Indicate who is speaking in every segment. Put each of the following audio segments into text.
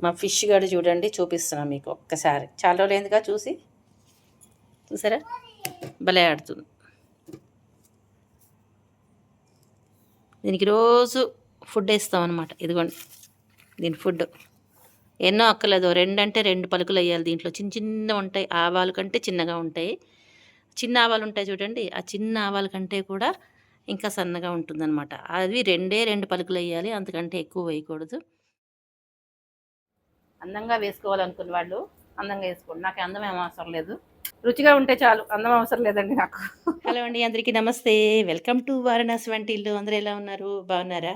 Speaker 1: మా ఫిష్ గడు చూడండి, చూపిస్తున్నాను మీకు ఒక్కసారి. చాలా రోజులైందిగా చూసారా, భలే ఆడుతుంది. దీనికి రోజు ఫుడ్ వేస్తాం అనమాట. ఇదిగోండి దీని ఫుడ్. ఎన్నో అక్కర్లేదు, 2 అంటే 2 పలుకులు వేయాలి. దీంట్లో చిన్న చిన్న ఉంటాయి, ఆవాలు కంటే చిన్నగా ఉంటాయి. చిన్న ఆవాలు ఉంటాయి చూడండి, ఆ చిన్న ఆవాల కంటే కూడా ఇంకా సన్నగా ఉంటుందన్నమాట. అవి 2 పలుకులు వేయాలి, అంతకంటే ఎక్కువ వేయకూడదు. అందంగా వేసుకోవాలనుకున్న వాళ్ళు అందంగా వేసుకోండి. నాకు అందం ఏం అవసరం లేదు, రుచిగా ఉంటే చాలు, అందం అవసరం లేదండి నాకు. హలో అండి, అందరికీ నమస్తే. వెల్కమ్ టు వారణాసి వంటిల్లు. అందరూ ఎలా ఉన్నారు, బాగున్నారా?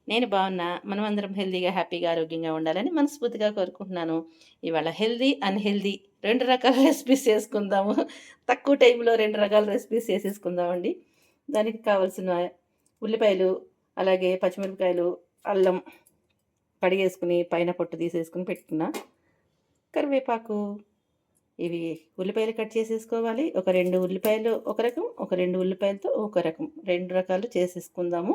Speaker 1: నేను బాగున్నా. మనం అందరం హెల్తీగా, హ్యాపీగా, ఆరోగ్యంగా ఉండాలని మనస్ఫూర్తిగా కోరుకుంటున్నాను. ఇవాళ హెల్తీ అన్హెల్తీ 2 రకాల రెసిపీస్ చేసుకుందాము. తక్కువ టైంలో 2 రకాల రెసిపీస్ చేసేసుకుందామండి. దానికి కావాల్సిన ఉల్లిపాయలు, అలాగే పచ్చిమిరపకాయలు, అల్లం కడిగేసుకుని పైన పొట్టు తీసేసుకుని పెట్టుకున్నా, కరివేపాకు, ఇవి ఉల్లిపాయలు కట్ చేసేసుకోవాలి. ఒక 2 ఉల్లిపాయలు ఒక రకం, ఒక 2 ఉల్లిపాయలతో ఒక రకం, 2 రకాలు చేసేసుకుందాము.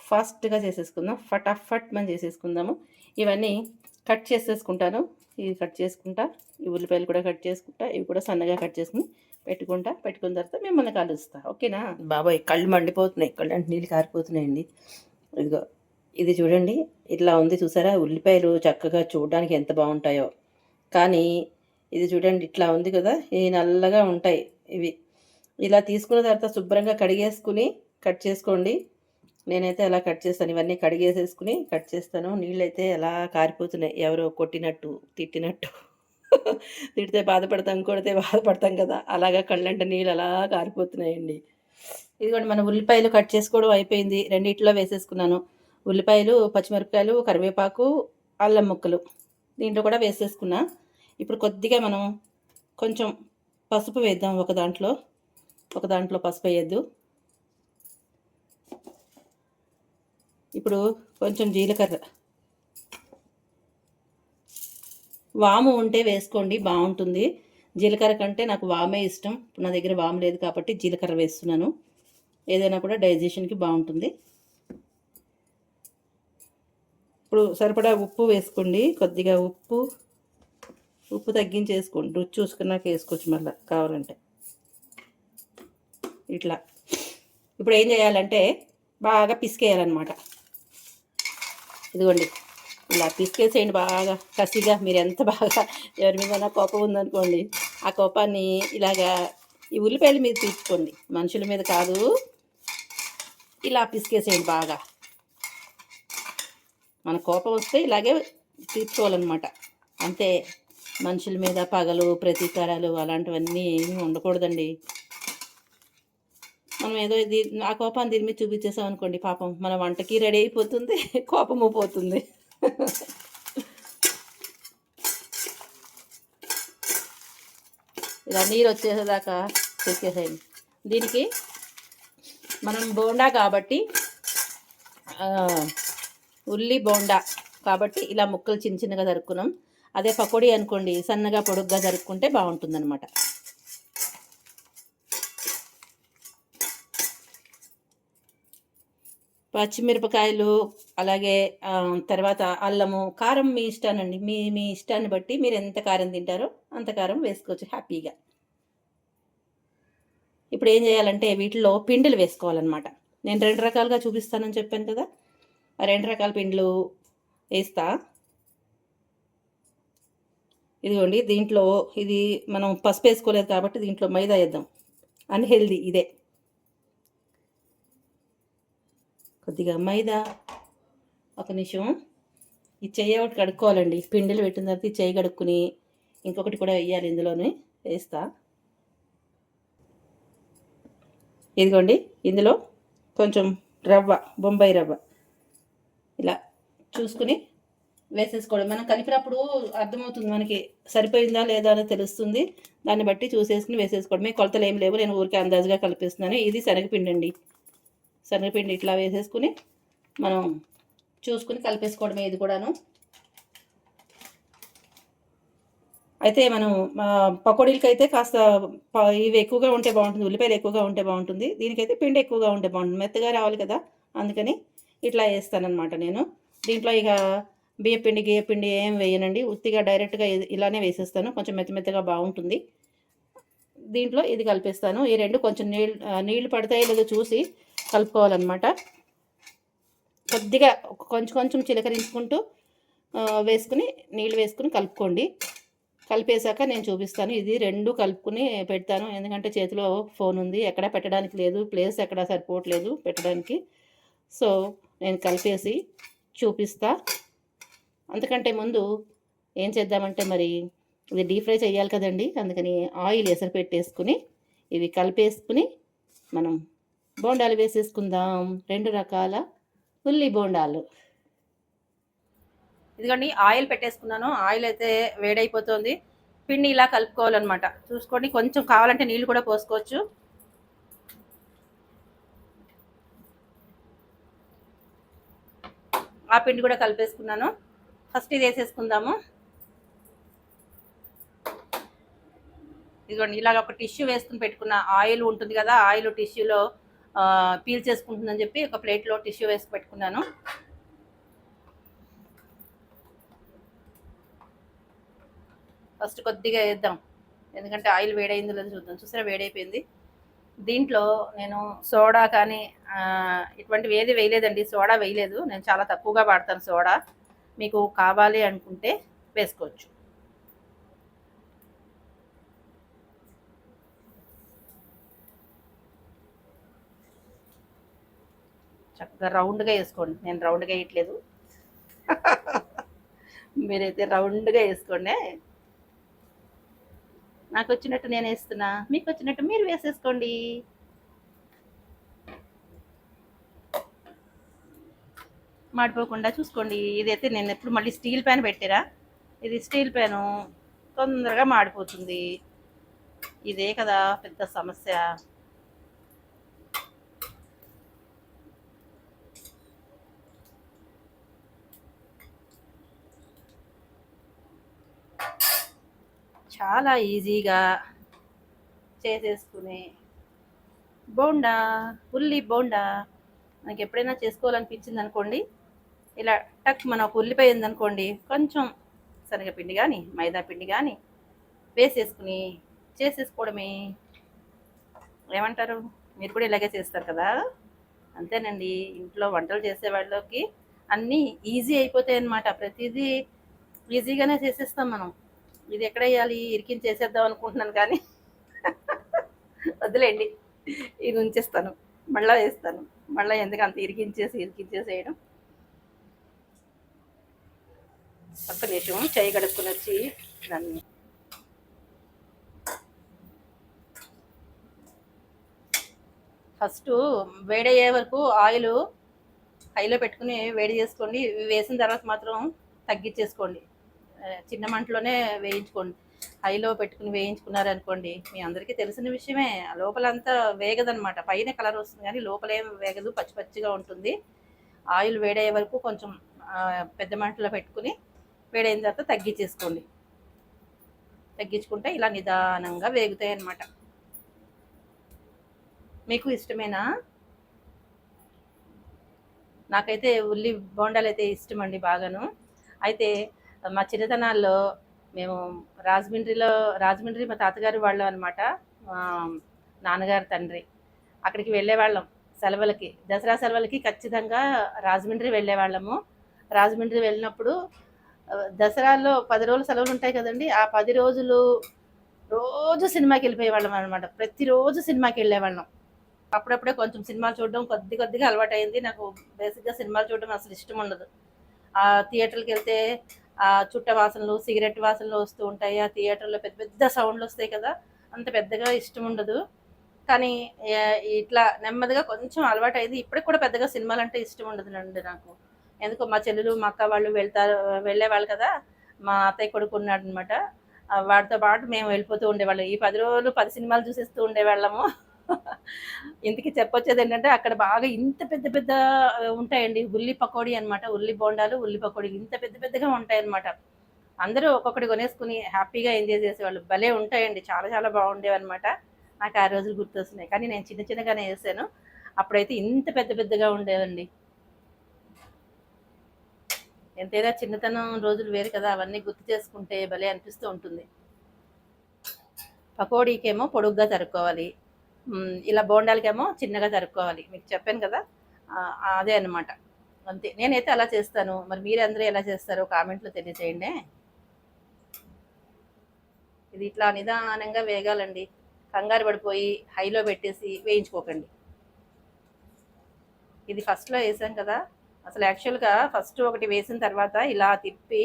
Speaker 1: ఫాస్ట్గా చేసేసుకుందాం, ఫటాఫట్ మనం చేసేసుకుందాము. ఇవన్నీ కట్ చేసేసుకుంటాను. ఇవి కట్ చేసుకుంటా, ఈ ఉల్లిపాయలు కూడా కట్ చేసుకుంటా, ఇవి కూడా సన్నగా కట్ చేసుకుని పెట్టుకున్న తర్వాత మిమ్మల్ని కలుస్తా, ఓకేనా? బాబాయ్ కళ్ళు మండిపోతున్నాయి, కళ్ళు అంటే నీళ్ళు కారిపోతున్నాయండి. ఇదిగో ఇది చూడండి, ఇట్లా ఉంది చూసారా? ఉల్లిపాయలు చక్కగా చూడడానికి ఎంత బాగుంటాయో, కానీ ఇది చూడండి ఇట్లా ఉంది కదా, ఈ నల్లగా ఉంటాయి ఇవి. ఇలా తీసుకున్న తర్వాత శుభ్రంగా కడిగేసుకుని కట్ చేసుకోండి. నేనైతే అలా కట్ చేస్తాను, ఇవన్నీ కడిగేసేసుకుని కట్ చేస్తాను. నీళ్ళైతే ఎలా కారిపోతున్నాయి, ఎవరో కొట్టినట్టు తిట్టినట్టు. తిడితే బాధపడతాం, కొడితే బాధపడతాం కదా, అలాగా కళ్ళంటే నీళ్ళు అలా కారిపోతున్నాయండి. ఇదిగోండి మన ఉల్లిపాయలు కట్ చేసుకోవడం అయిపోయింది. రెండిట్లో వేసేసుకున్నాను. ఉల్లిపాయలు, పచ్చిమిరపకాయలు, కరివేపాకు, అల్లం ముక్కలు దీంట్లో కూడా వేసేసుకున్నా. ఇప్పుడు కొద్దిగా మనం కొంచెం పసుపు వేద్దాం. ఒక దాంట్లో పసుపు వేయద్దు. ఇప్పుడు కొంచెం జీలకర్ర, వాము ఉంటే వేసుకోండి, బాగుంటుంది. జీలకర్ర కంటే నాకు వామే ఇష్టం. నా దగ్గర వాము లేదు కాబట్టి జీలకర్ర వేస్తున్నాను. ఏదైనా కూడా డైజెషన్కి బాగుంటుంది. ఇప్పుడు సరిపడా ఉప్పు వేసుకోండి, కొద్దిగా ఉప్పు తగ్గించేసుకోండి, రుచి చూసుకున్నాక వేసుకోవచ్చు మళ్ళీ కావాలంటే. ఇట్లా ఇప్పుడు ఏం చేయాలంటే బాగా పిసికేయాలన్నమాట. ఇదిగోండి ఇలా పిసికేసేయండి బాగా కసిగా. మీరు ఎంత బాగా ఎవరి మీద కోపం ఉందనుకోండి, ఆ కోపాన్ని ఇలాగా ఈ ఉల్లిపాయల మీద తీసుకోండి, మనుషుల మీద కాదు. ఇలా పిసికేసేయండి బాగా. మన కోపం వస్తే ఇలాగే తీర్చుకోవాలన్నమాట, అంతే. మనుషుల మీద పగలు, ప్రతీకారాలు అలాంటివన్నీ ఏమీ ఉండకూడదండి. మనం ఏదో ఆ కోపాన్ని దీని మీద చూపించేసాం అనుకోండి, పాపం మన వంటకి రెడీ అయిపోతుంది, కోపము పోతుంది. ఇలా నీరు వచ్చేసేదాకా తెచ్చేసేయండి. దీనికి మనం బోండా కాబట్టి, ఉల్లి బోండా కాబట్టి ఇలా ముక్కలు చిన్న చిన్నగా తరుక్కున్నాం. అదే పకోడీ అనుకోండి, సన్నగా పొడుగ్గా జరుపుకుంటే బాగుంటుందన్నమాట. పచ్చిమిరపకాయలు, అలాగే తర్వాత అల్లము, కారం మీ ఇష్టానండి. మీ ఇష్టాన్ని బట్టి మీరు ఎంత కారం తింటారో అంత కారం వేసుకోవచ్చు హ్యాపీగా. ఇప్పుడు ఏం చేయాలంటే వీటిలో పిండిలు వేసుకోవాలన్నమాట. నేను 2 రకాలుగా చూపిస్తానని చెప్పాను కదా, ఆ 2 రకాల పిండిలు వేస్తా. ఇదిగోండి దీంట్లో ఇది మనం పసుపు వేసుకోలేదు కాబట్టి దీంట్లో మైదా వేద్దాం. అన్హెల్దీ ఇదే. కొద్దిగా మైదా, ఒక నిమిషం. ఈ చెయ్యి ఒకటి కడుక్కోవాలండి, పిండిలు పెట్టిన తర్వాత ఈ చెయ్యి కడుక్కుని ఇంకొకటి కూడా వేయాలి, ఇందులోనే వేస్తా. ఇదిగోండి ఇందులో కొంచెం రవ్వ, బొంబాయి రవ్వ ఇలా చూసుకుని వేసేసుకోవడం. మనం కలిపినప్పుడు అర్థమవుతుంది మనకి, సరిపోయిందా లేదా అని తెలుస్తుంది. దాన్ని బట్టి చూసేసుకుని వేసేసుకోవడమే. కొలతలు ఏం లేవు, నేను ఊరికే అందాజుగా కలిపిస్తున్నాను. ఇది శనగపిండి అండి. శనగపిండి ఇట్లా వేసేసుకుని మనం చూసుకుని కలిపేసుకోవడమే ఇది కూడాను. అయితే మనం పకోడీలకి అయితే కాస్త ఇవి ఎక్కువగా ఉంటే బాగుంటుంది, ఉల్లిపాయలు ఎక్కువగా ఉంటే బాగుంటుంది. దీనికైతే పిండి ఎక్కువగా ఉంటే బాగుంటుంది, మెత్తగా రావాలి కదా, అందుకని ఇట్లా వేస్తానన్నమాట నేను. దీంట్లో ఇక గియ్యపిండి ఏం వేయనండి. ఉత్తిగా డైరెక్ట్‌గా ఇలానే వేసేస్తాను. కొంచెం మెత్తగా బావుంటుంది. దీంట్లో ఇది కలిపేస్తాను. ఈ 2 కొంచెం నీళ్ళు పడతాయో లేదో చూసి కలుపుకోవాలనమాట. కొద్దిగా కొంచెం చిలకరించుకుంటూ వేసుకుని నీళ్ళు వేసుకుని కలుపుకోండి. కలిపేశాక నేను చూపిస్తాను. ఇది 2 కలుపుకొని పెడతాను. ఎందుకంటే చేతిలో ఫోన్ ఉంది. ఎక్కడ పెట్టడానికి లేదు. ప్లేస్ ఎక్కడ సరిపోవట్లేదు పెట్టడానికి. సో, నేను కలిపేసి చూపిస్తా. అంతకంటే ముందు ఏం చేద్దామంటే మరి ఇది డీప్ ఫ్రై చేయాలి కదండీ! అందుకని ఆయిల్ ఎసరు పెట్టేసుకుని ఇవి కలిపేసుకుని మనం బోండాలు వేసేసుకుందాం. 2 రకాల ఉల్లి బోండాలు. ఇదిగోండి ఆయిల్ పెట్టేసుకున్నాను. ఆయిల్ అయితే వేడైపోతుంది. పిండి ఇలా కలుపుకోవాలన్నమాట. చూసుకోండి, కొంచెం కావాలంటే నీళ్ళు కూడా పోసుకోవచ్చు. ఆ పిండి కూడా కలిపేసుకున్నాను. ఫస్ట్ ఇది వేసేసుకుందాము. ఇదిగోండి ఇలాగ ఒక టిష్యూ వేసుకుని పెట్టుకున్న ఆయిల్ ఉంటుంది కదా, ఆయిల్ టిష్యూలో పీల్ చేసుకుంటుందని చెప్పి ఒక ప్లేట్లో టిష్యూ వేసి పెట్టుకున్నాను. ఫస్ట్ కొద్దిగా వేద్దాం, ఎందుకంటే ఆయిల్ వేడైందో లేదో చూద్దాం. చూసారా, వేడైపోయింది. దీంట్లో నేను సోడా కానీ ఇటువంటివి ఏది వేయలేదండి. సోడా వేయలేదు. నేను చాలా తక్కువగా వాడతాను సోడా. మీకు కావాలి అనుకుంటే వేసుకోవచ్చు. చక్కగా రౌండ్గా వేసుకోండి. నేను రౌండ్గా వేయట్లేదు. మీరైతే రౌండ్గా వేసుకోండి. నాకు వచ్చినట్టు నేను వేస్తున్నా, మీకు వచ్చినట్టు మీరు వేసేసుకోండి. మాడిపోకుండా చూసుకోండి. ఇదైతే నేను ఎప్పుడు మళ్ళీ స్టీల్ ప్యాన్ పెట్టారా, ఇది స్టీల్ ప్యాను తొందరగా మాడిపోతుంది. ఇదే కదా పెద్ద సమస్య. చాలా ఈజీగా చేసేసుకునే బోండా, ఉల్లి బోండా. మనకి ఎప్పుడైనా చేసుకోవాలనిపించింది అనుకోండి, ఇలా టక్ మన ఒక ఉల్లిపాయ ఉందనుకోండి, కొంచెం శనగపిండి కానీ మైదా పిండి కానీ వేసేసుకుని చేసేసుకోవడమే. ఏమంటారు? మీరు కూడా ఇలాగే చేస్తారు కదా? అంతేనండి, ఇంట్లో వంటలు చేసే వాళ్ళకి అన్నీ ఈజీ అయిపోతాయి అన్నమాట. ప్రతిదీ ఈజీగానే చేసేస్తాం మనం. ఇది ఎక్కడ వేయాలి, ఇరికించి చేసేద్దాం అనుకుంటున్నాను కానీ వదిలేండి, ఇది ఉంచేస్తాను. మళ్ళీ వేస్తాను. మళ్ళీ ఎందుకు అంత ఇరికించేసి వేయడం. ఒక్క నిమిషం చేయి కడుక్కుని వచ్చి దాన్ని ఫస్ట్ వేడయ్యే వరకు ఆయిల్ హైలో పెట్టుకుని వేడి చేసుకోండి. వేసిన తర్వాత మాత్రం తగ్గించేసుకోండి. చిన్న మంటలోనే వేయించుకోండి. హైలో పెట్టుకుని వేయించుకున్నారనుకోండి, మీ అందరికీ తెలిసిన విషయమే, లోపలంతా వేగదనమాట. పైన కలర్ వస్తుంది కానీ లోపలేం వేగదు, పచ్చి పచ్చిగా ఉంటుంది. ఆయిల్ వేడయ్యే వరకు కొంచెం పెద్ద మంటలో పెట్టుకుని వేడైన తర్వాత తగ్గించేసుకోండి. తగ్గించుకుంటే ఇలా నిదానంగా వేగుతాయి అన్నమాట. మీకు ఇష్టమేనా? నాకైతే ఉల్లి బోండాలు అయితే ఇష్టం అండి బాగాను. అయితే మా చిన్నతనాల్లో మేము రాజమండ్రి మా తాతగారు వాళ్ళు అనమాట, నాన్నగారు తండ్రి. అక్కడికి వెళ్ళేవాళ్ళం సెలవులకి, దసరా సెలవులకి ఖచ్చితంగా రాజమండ్రి వెళ్ళేవాళ్ళము. రాజమండ్రి వెళ్ళినప్పుడు దసరాలో 10 రోజులు సెలవులు ఉంటాయి కదండి, ఆ 10 రోజులు రోజు సినిమాకి వెళ్ళిపోయేవాళ్ళం అనమాట. ప్రతిరోజు సినిమాకి వెళ్ళేవాళ్ళం. అప్పుడప్పుడే కొంచెం సినిమాలు చూడడం కొద్దిగా అలవాటైంది. నాకు బేసిక్గా సినిమాలు చూడడం అసలు ఇష్టం ఉండదు. ఆ థియేటర్కి వెళ్తే ఆ చుట్ట వాసనలు, సిగరెట్ వాసనలు వస్తూ ఉంటాయి. ఆ థియేటర్లో పెద్ద పెద్ద సౌండ్లు వస్తాయి కదా, అంత పెద్దగా ఇష్టం ఉండదు. కానీ ఇట్లా నెమ్మదిగా కొంచెం అలవాటైంది. ఇప్పటికి కూడా పెద్దగా సినిమాలు అంటే ఇష్టం ఉండదునండి నాకు. ఎందుకో మా చెల్లెలు మా అక్క వాళ్ళు వెళ్ళేవాళ్ళు కదా, మా అత్తయ్య కొడుకు ఉన్నాడు అనమాట, వాడితో పాటు మేము వెళ్ళిపోతూ ఉండేవాళ్ళం. ఈ 10 రోజులు 10 సినిమాలు చూసేస్తూ ఉండేవాళ్ళము. ఇంతకీ చెప్పొచ్చేది ఏంటంటే, అక్కడ బాగా ఇంత పెద్ద పెద్ద ఉంటాయండి ఉల్లి పకోడీ అనమాట. ఉల్లి బోండాలు, ఉల్లి పకోడీలు ఇంత పెద్ద పెద్దగా ఉంటాయన్నమాట. అందరూ ఒక్కొక్కటి కొనేసుకుని హ్యాపీగా ఎంజాయ్ చేసేవాళ్ళు. భలే ఉంటాయండి, చాలా చాలా బాగుండేవన్నమాట. నాకు ఆ రోజులు గుర్తొస్తున్నాయి. కానీ నేను చిన్నగానే వేసాను. అప్పుడైతే ఇంత పెద్ద పెద్దగా ఉండేవండి. ఎంతైనా చిన్నతనం రోజులు వేరు కదా, అవన్నీ గుర్తు చేసుకుంటే భలే అనిపిస్తూ ఉంటుంది. పకోడీకేమో పొడుగ్గా తరుక్కోవాలి, ఇలా బోండాలకేమో చిన్నగా తరుక్కోవాలి. మీకు చెప్పాను కదా, అదే అనమాట. అంతే, నేనైతే అలా చేస్తాను. మరి మీరు అందరూ ఎలా చేస్తారో కామెంట్లో తెలియజేయండి. ఇది ఇట్లా నిదానంగా వేగాలండి. కంగారు పడిపోయి హైలో పెట్టేసి వేయించుకోకండి. ఇది ఫస్ట్లో వేసాం కదా, అసలు యాక్చువల్గా ఫస్ట్ ఒకటి వేసిన తర్వాత ఇలా తిప్పి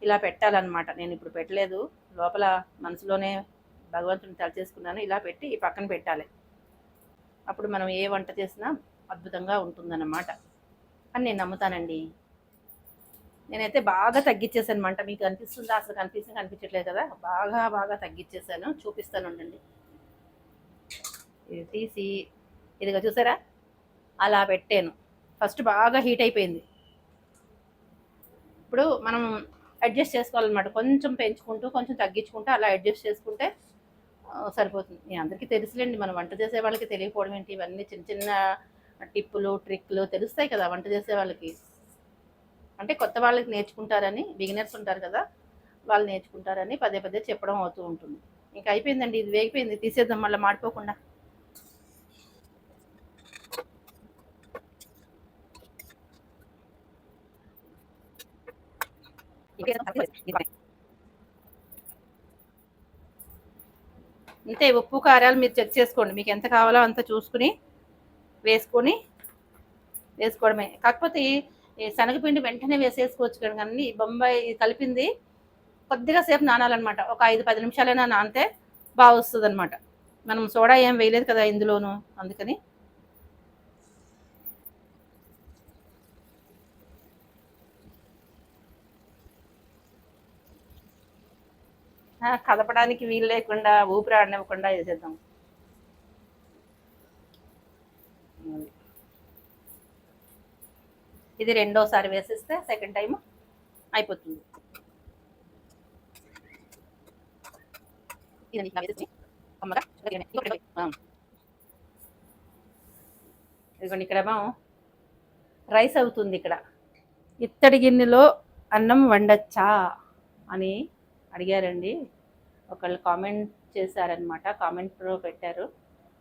Speaker 1: ఇలా పెట్టాలన్నమాట. నేను ఇప్పుడు పెట్టలేదు, లోపల మనసులోనే భగవంతుని తలచేసుకున్నాను. ఇలా పెట్టి ఈ పక్కన పెట్టాలి. అప్పుడు మనం ఏ వంట చేసినా అద్భుతంగా ఉంటుందన్నమాట అని నేను నమ్ముతానండి. నేనైతే బాగా తగ్గించేసాను మంట. మీకు కనిపిస్తుందా? అసలు కనిపించట్లేదు కదా, బాగా బాగా తగ్గించేసాను. చూపిస్తాను ఉండండి. ఇది తీసి ఇదిగా చూసారా, అలా పెట్టాను. ఫస్ట్ బాగా హీట్ అయిపోయింది. ఇప్పుడు మనం అడ్జస్ట్ చేసుకోవాలన్నమాట. కొంచెం పెంచుకుంటూ కొంచెం తగ్గించుకుంటూ అలా అడ్జస్ట్ చేసుకుంటే సరిపోతుంది. మీ అందరికీ తెలుసులేండి, మనం వంట చేసే వాళ్ళకి తెలియకపోవడం ఏంటి? ఇవన్నీ చిన్న చిన్న టిప్పులు ట్రిక్లు తెలుస్తాయి కదా వంట చేసే వాళ్ళకి. అంటే కొత్త వాళ్ళకి నేర్చుకుంటారని, బిగినర్స్ ఉంటారు కదా, వాళ్ళు నేర్చుకుంటారని పదే పదే చెప్పడం అవుతూ ఉంటుంది. ఇంకా అయిపోయిందండి, ఇది వేగిపోయింది. తీసేద్దాం మళ్ళీ మాడిపోకుండా. అంతే, ఉప్పు కారాలు మీరు చెక్ చేసుకోండి. మీకు ఎంత కావాలో అంత చూసుకుని వేసుకోవడమే. కాకపోతే ఈ శనగపిండి వెంటనే వేసేసుకోవచ్చు కానీ బొంబాయి కలిపింది కొద్దిగా సేపు నానాలన్నమాట. ఒక 5-10 నిమిషాలైనా నానితే బాగా వస్తుంది అనమాట. మనం సోడా ఏం వేయలేదు కదా ఇందులోనూ, అందుకని. కదపడానికి వీలు లేకుండా ఊపిరి ఆడనివ్వకుండా వేసేద్దాం. ఇది రెండోసారి వేసేస్తే సెకండ్ టైం అయిపోతుంది. ఇదిగోండి, ఇక్కడేమో రైస్ అవుతుంది. ఇక్కడ ఇత్తడి గిన్నెలో అన్నం వండచ్చా అని అడిగారండి ఒకళ్ళు, కామెంట్ చేశారనమాట. కామెంట్లో పెట్టారు.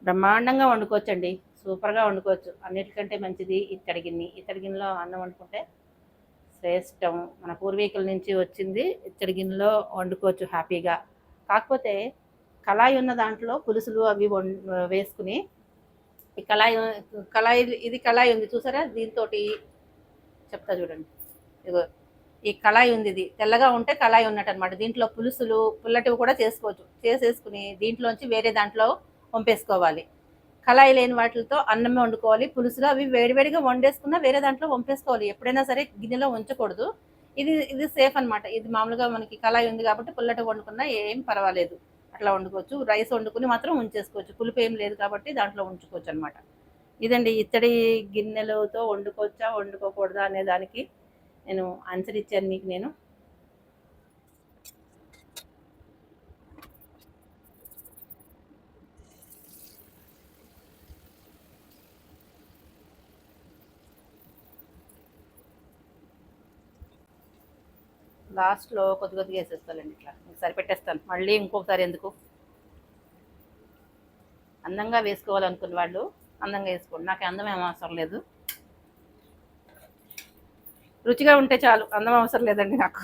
Speaker 1: బ్రహ్మాండంగా వండుకోవచ్చండి, సూపర్గా వండుకోవచ్చు. అన్నిటికంటే మంచిది ఇత్తడి గిన్నెలో అన్నం వండుకుంటే శ్రేష్టం. మన పూర్వీకుల నుంచి వచ్చింది. ఇత్తడి గిన్నెలో వండుకోవచ్చు హ్యాపీగా. కాకపోతే కళాయి ఉన్న దాంట్లో పులుసులు అవి వేసుకుని, ఈ కళాయి ఉంది చూసారా, దీంతో చెప్తా చూడండి. ఇగో ఈ కళాయి ఉంది, ఇది తెల్లగా ఉంటే కళాయి ఉన్నట్టు అనమాట. దీంట్లో పులుసులు పుల్లటివి కూడా చేసుకోవచ్చు. చేసేసుకుని దీంట్లోంచి వేరే దాంట్లో వంపేసుకోవాలి. కళాయి లేని వాటితో అన్నమే వండుకోవాలి. పులుసులు అవి వేడివేడిగా వండేసుకున్నా వేరే దాంట్లో వంపేసుకోవాలి. ఎప్పుడైనా సరే గిన్నెలో ఉంచకూడదు. ఇది సేఫ్ అనమాట. ఇది మామూలుగా మనకి కళాయి ఉంది కాబట్టి పుల్లటి వండుకున్నా ఏం పర్వాలేదు, అట్లా వండుకోవచ్చు. రైస్ వండుకుని మాత్రం ఉంచేసుకోవచ్చు, పులుపు ఏం లేదు కాబట్టి దాంట్లో ఉంచుకోవచ్చు అనమాట. ఇదండి, ఇత్తడి గిన్నెలతో వండుకోవచ్చా వండుకోకూడదా అనే దానికి నేను ఆన్సర్ ఇచ్చాను మీకు. నేను లాస్ట్లో కొద్దిగా వేసేస్తానండి, ఇట్లా సరిపెట్టేస్తాను. మళ్ళీ ఇంకొకసారి ఎందుకు? అందంగా వేసుకోవాలనుకున్న వాళ్ళు అందంగా వేసుకోండి, నాకు అందం ఏం అవసరం లేదు. రుచిగా ఉంటే చాలు, అందం అవసరం లేదండి నాకు.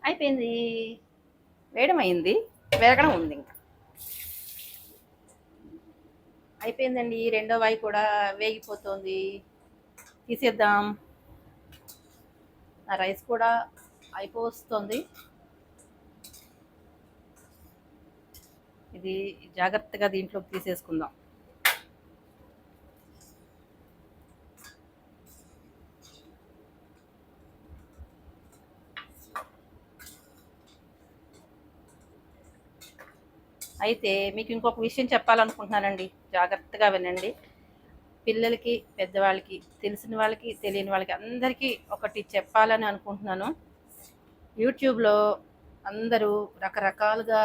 Speaker 1: అయిపోయింది, వేయడం అయింది, వేగడం ఉంది. ఇంకా అయిపోయిందండి. రెండో వాయి కూడా వేగిపోతుంది, తీసేద్దాం. ఆ రైస్ కూడా అయిపోతుంది. ఇది జాగ్రత్తగా దీంట్లోకి తీసేసుకుందాం. అయితే మీకు ఇంకొక విషయం చెప్పాలనుకుంటున్నానండి, జాగ్రత్తగా వినండి. పిల్లలకి, పెద్దవాళ్ళకి, తెలిసిన వాళ్ళకి, తెలియని వాళ్ళకి అందరికీ ఒకటి చెప్పాలని అనుకుంటున్నాను. యూట్యూబ్లో అందరూ రకరకాలుగా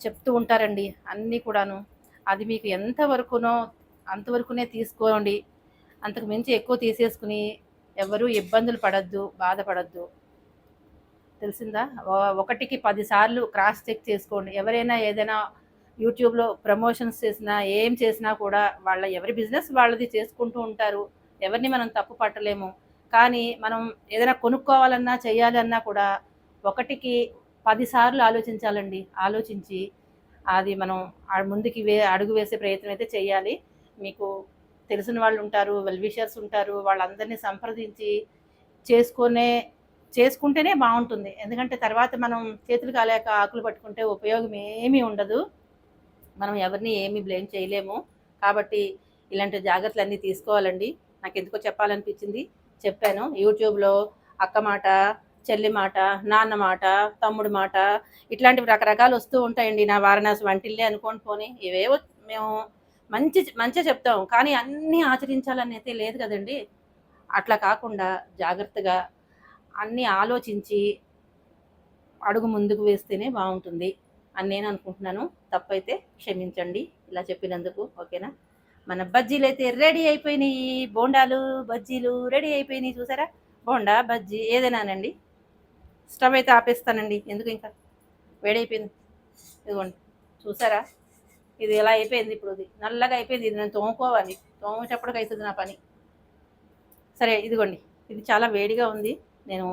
Speaker 1: చెప్తూ ఉంటారండి అన్నీ కూడాను. అది మీకు ఎంతవరకునో అంతవరకునే తీసుకోండి, అంతకు మించి ఎక్కువ తీసేసుకుని ఎవరు ఇబ్బందులు పడద్దు, బాధపడద్దు. తెలిసిందా? ఒకటికి 10 సార్లు క్రాస్ చెక్ చేసుకోండి. ఎవరైనా ఏదైనా యూట్యూబ్లో ప్రమోషన్స్ చేసినా, ఏం చేసినా కూడా ఎవరి బిజినెస్ వాళ్ళది చేసుకుంటూ ఉంటారు. ఎవరిని మనం తప్పు పట్టలేము. కానీ మనం ఏదైనా కొనుక్కోవాలన్నా, చేయాలన్నా కూడా ఒకటికి 10 సార్లు ఆలోచించాలండి. ఆలోచించి అది మనం ముందుకి అడుగు వేసే ప్రయత్నం అయితే చేయాలి. మీకు తెలిసిన వాళ్ళు ఉంటారు, వెల్ విషర్స్ ఉంటారు. వాళ్ళందరినీ సంప్రదించి చేసుకునే చేసుకుంటేనే బాగుంటుంది. ఎందుకంటే తర్వాత మనం చేతులు కాలేక ఆకులు పట్టుకుంటే ఉపయోగం ఏమీ ఉండదు. మనం ఎవరిని ఏమీ బ్లేమ్ చేయలేము. కాబట్టి ఇలాంటి జాగ్రత్తలన్నీ తీసుకోవాలండి. నాకు ఎందుకో చెప్పాలనిపించింది, చెప్పాను. యూట్యూబ్లో అక్క మాట, చెల్లి మాట, నాన్న మాట, తమ్ముడు మాట, ఇట్లాంటివి రకరకాలు వస్తూ ఉంటాయండి. నా వారణాసి వంటిల్లే అనుకోని పోనీ ఇవేవో మేము మంచిగా చెప్తాం, కానీ అన్నీ ఆచరించాలని అయితే లేదు కదండి. అట్లా కాకుండా జాగ్రత్తగా అన్నీ ఆలోచించి అడుగు ముందుకు వేస్తేనే బాగుంటుంది అని నేను అనుకుంటున్నాను. తప్పైతే క్షమించండి ఇలా చెప్పినందుకు. ఓకేనా? మన బజ్జీలు అయితే రెడీ అయిపోయినాయి. బోండాలు బజ్జీలు రెడీ అయిపోయినాయి. చూసారా? బోండా బజ్జీ ఏదైనానండి. స్టవ్ అయితే ఆపేస్తానండి, ఎందుకు ఇంకా వేడైపోయింది. ఇదిగోండి, చూసారా? ఇది ఎలా అయిపోయింది. ఇప్పుడు ఇది నల్లగా అయిపోయింది. ఇది నేను తోముకోవాలి. తోమేటప్పటికి అవుతుంది నా పని. సరే, ఇదిగోండి, ఇది చాలా వేడిగా ఉంది. నేను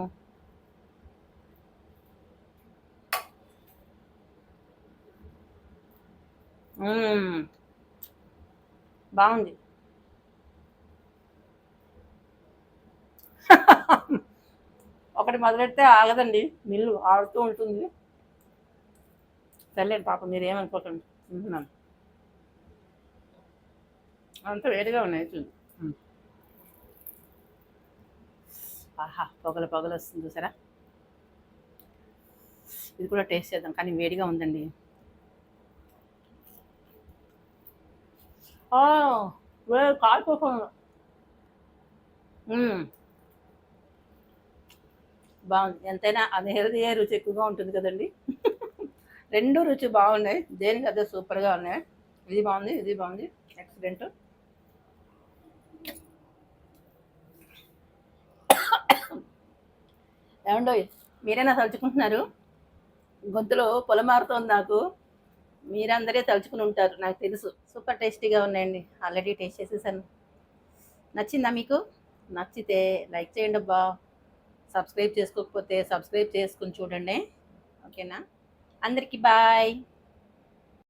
Speaker 1: బాగుంది. ఒకటి మొదలెడితే ఆగదండి, మిల్లు ఆడుతూ ఉంటుంది. సర్లేండి పాపం, మీరు ఏమనుకోకండి. అంత వేడిగా ఉన్నాయి. ఆహా, పొగలు పొగలు వస్తుంది చూసారా? ఇది కూడా టేస్ట్ చేద్దాం, కానీ వేడిగా ఉందండి. కాలిపోతుంది. బాగుంది. ఎంతైనా అన్‌హెల్తీయే రుచి ఎక్కువగా ఉంటుంది కదండి. రెండు రుచి బాగున్నాయి. దేనికి అదే సూపర్గా ఉన్నాయి. ఇది బాగుంది, ఇది బాగుంది. ఎక్సలెంట్. ఏమండోయ్, మీరైనా తలుచుకుంటున్నారు? గొంతులో పొలమారుతోంది నాకు. మీరందరే తలుచుకుని ఉంటారు, నాకు తెలుసు. సూపర్ టేస్టీగా ఉన్నాయండి. ఆల్రెడీ టేస్ట్ చేసేసాను. నచ్చిందా మీకు? నచ్చితే లైక్ చేయండి అబ్బా. సబ్స్క్రైబ్ చేసుకోకపోతే సబ్స్క్రైబ్ చేసుకుని చూడండి. ఓకేనా? అందరికీ బాయ్.